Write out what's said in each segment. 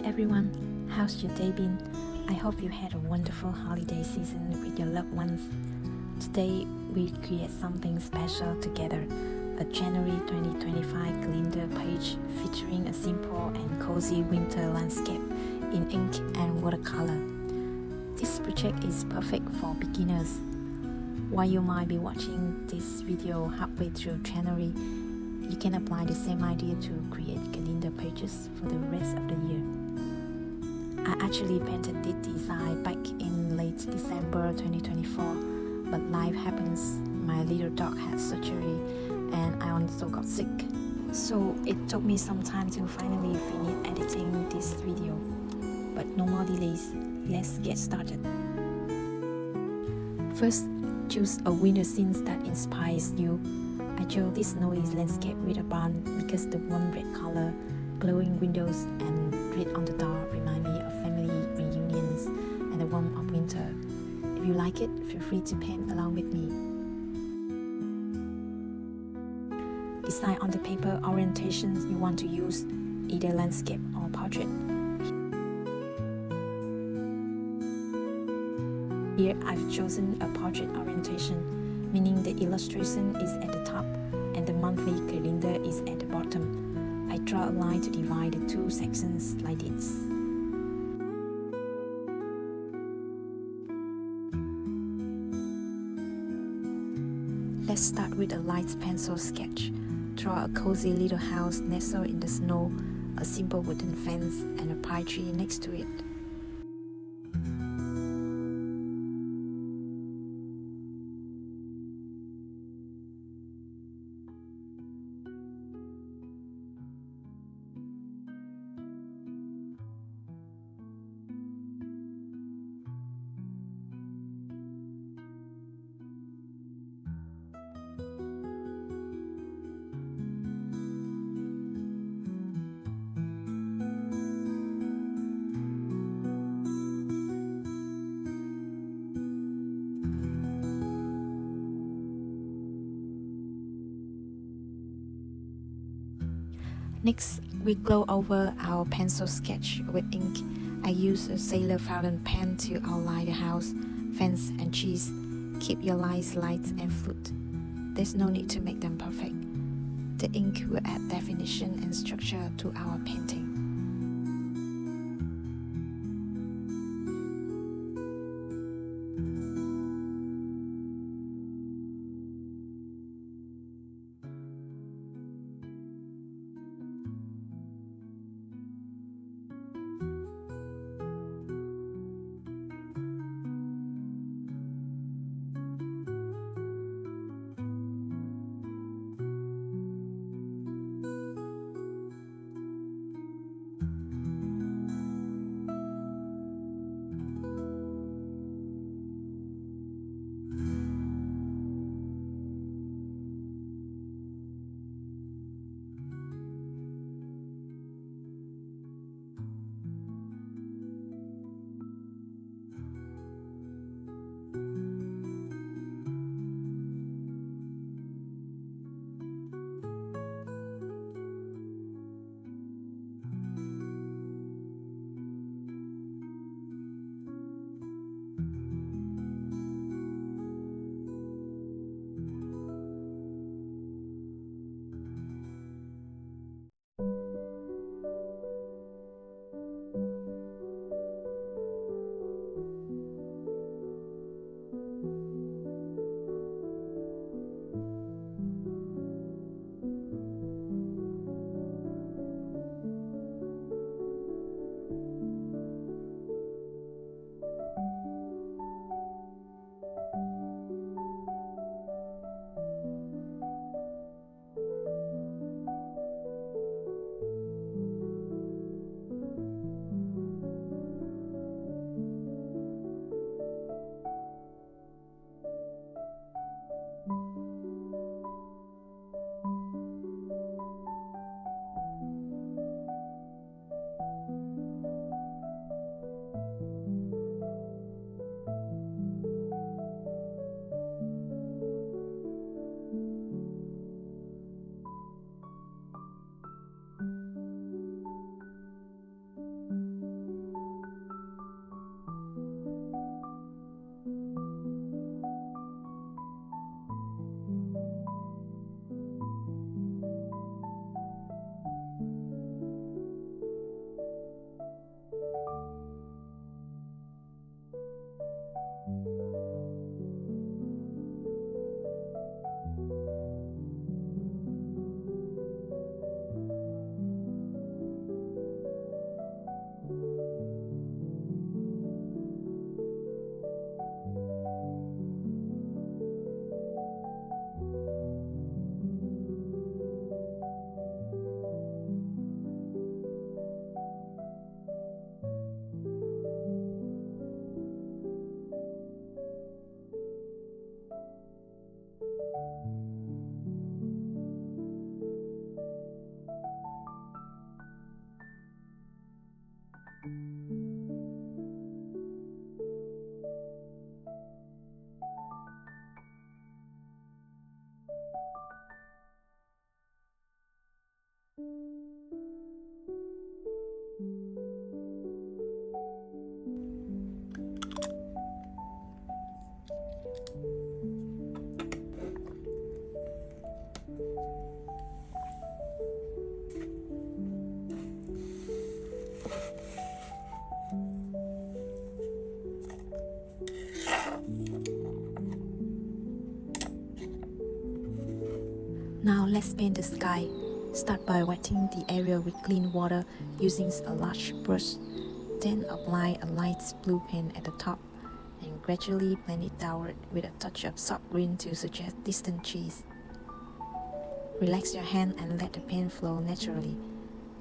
everyone, how's your day been? I hope you had a wonderful holiday season with your loved ones. Today, we create something special together, a January 2025 calendar page featuring a simple and cozy winter landscape in ink and watercolor. This project is perfect for beginners. While you might be watching this video halfway through January, you can apply the same idea to create calendar pages for the rest of the year. I actually painted this design back in late December 2024, but life happens. My little dog had surgery and I also got sick. So it took me some time to finally finish editing this video. But no more delays, let's get started. First, choose a winter scene that inspires you. I chose this snowy landscape with a barn because the warm red color, glowing windows and grit on the door remind me of family reunions and the warmth of winter. If you like it, feel free to paint along with me. Decide on the paper orientations you want to use, either landscape or portrait. Here I've chosen a portrait orientation, meaning the illustration is at the top and the monthly calendar is at the bottom. I draw a line to divide the two sections like this. Let's start with a light pencil sketch. Draw a cozy little house nestled in the snow, a simple wooden fence, and a pine tree next to it. Next, we glow over our pencil sketch with ink. I use a sailor fountain pen to outline the house, fence, and trees. Keep your lines light and fluid. There's no need to make them perfect. The ink will add definition and structure to our painting. Now let's paint the sky. Start by wetting the area with clean water using a large brush. Then apply a light blue paint at the top and gradually blend it downward with a touch of soft green to suggest distant trees. Relax your hand and let the paint flow naturally.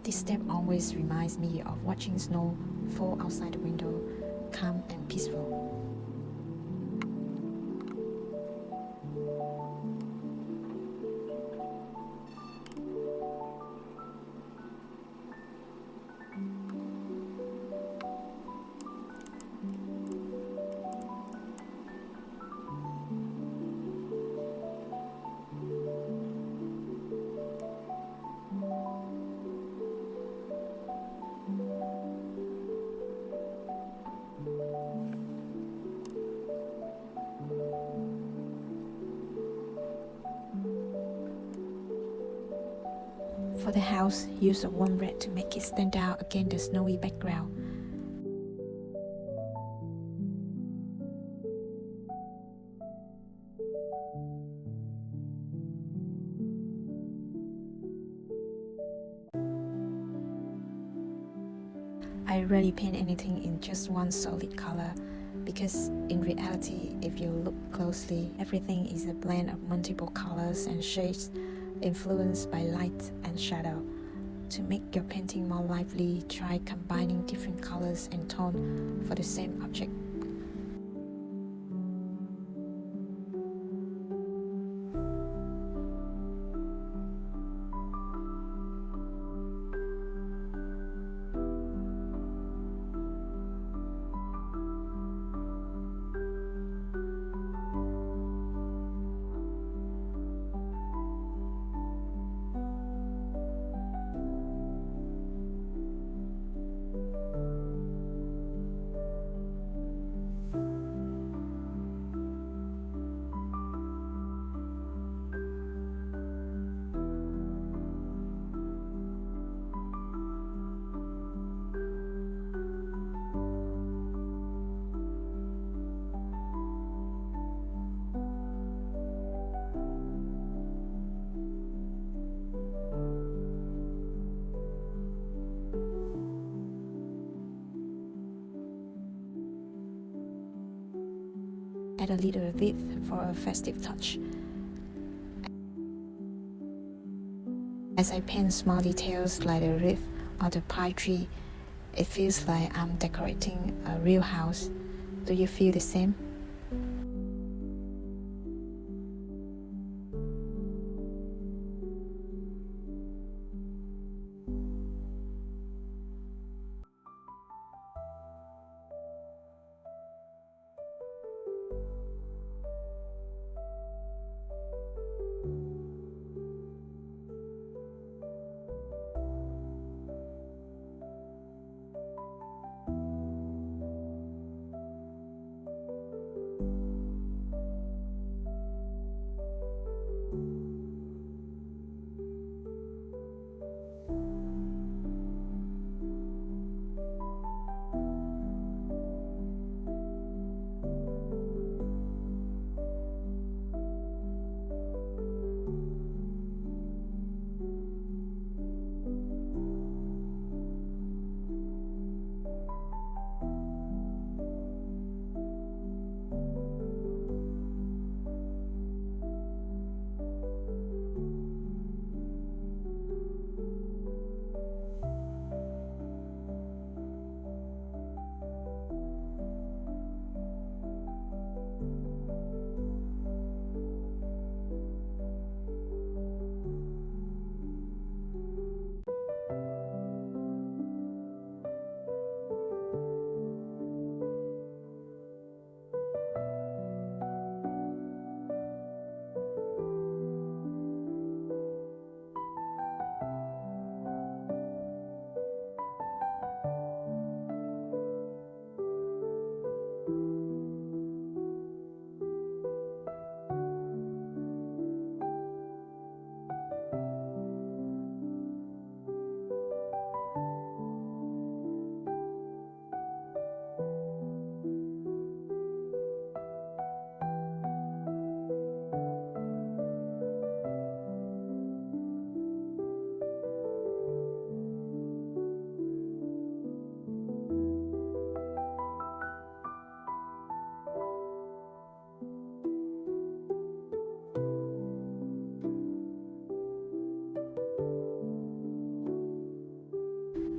This step always reminds me of watching snow fall outside the window, calm and peaceful. For the house, use a warm red to make it stand out against the snowy background. I rarely paint anything in just one solid color because in reality, if you look closely, everything is a blend of multiple colors and shades influenced by light and shadow. To make your painting more lively, try combining different colors and tone for the same object. Add a little width for a festive touch. As I paint small details like the leaf or the pine tree, it feels like I'm decorating a real house. Do you feel the same?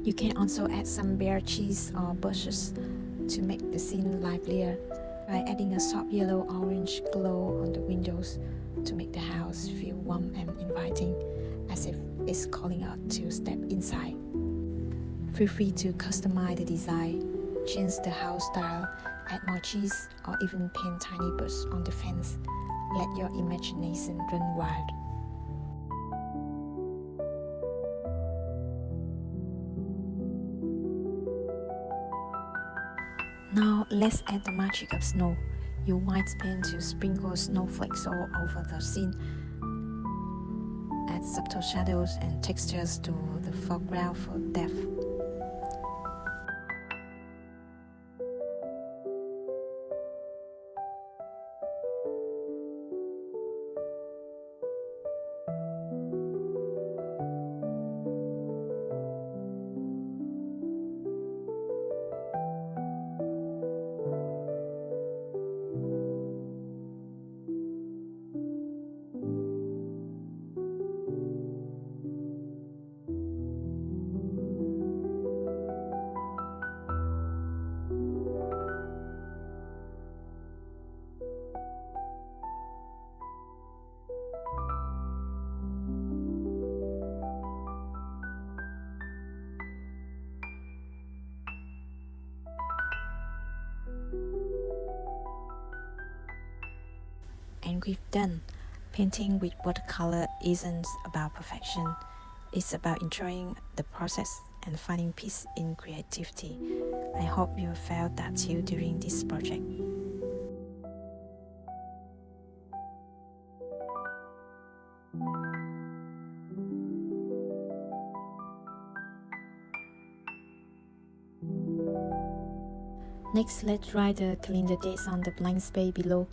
You can also add some bare cheese or bushes to make the scene livelier by adding a soft yellow-orange glow on the windows to make the house feel warm and inviting, as if it's calling out to step inside. Feel free to customize the design, change the house style, add more cheese, or even paint tiny birds on the fence. Let your imagination run wild. Now let's add the magic of snow. Use white paint to sprinkle snowflakes all over the scene. Add subtle shadows and textures to the foreground for depth. And we've done. Painting with watercolor isn't about perfection. It's about enjoying the process and finding peace in creativity. I hope you felt that too during this project. Next, let's write the calendar dates on the blank space below.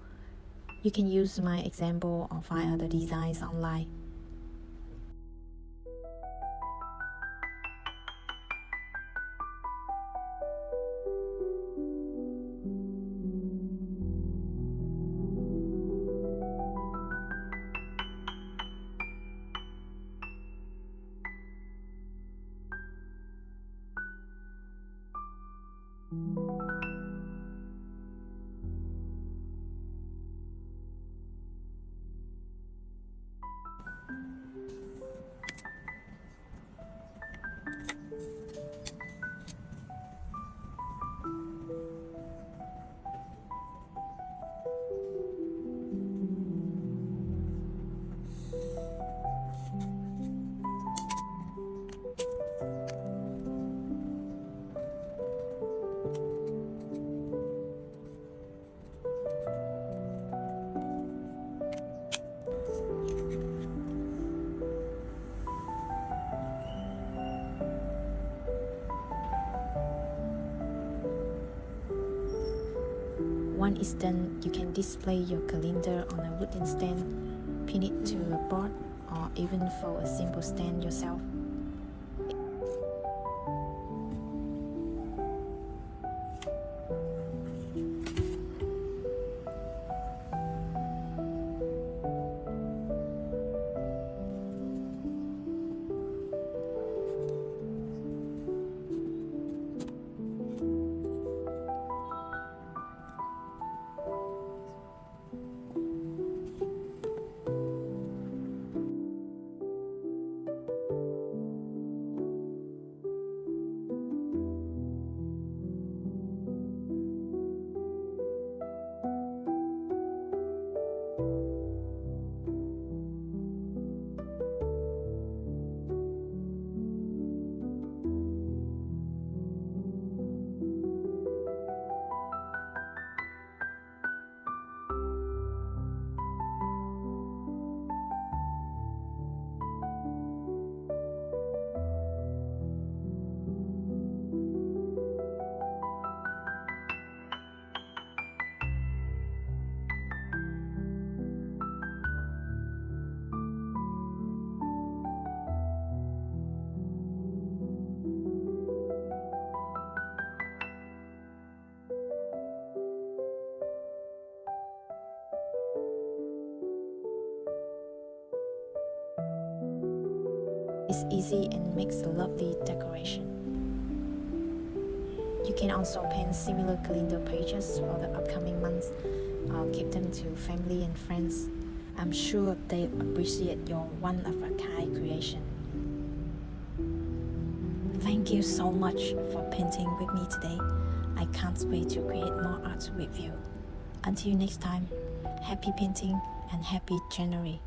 You can use my example or find other designs online. Once it's done, you can display your calendar on a wooden stand, pin it to a board, or even fold a simple stand yourself. It's easy and makes a lovely decoration. can also paint similar calendar pages for the upcoming months or give them to family and friends. I'm sure they appreciate your one-of-a-kind creation. Thank you so much for painting with me today. I can't wait to create more art with you. Until next time, happy painting and happy January.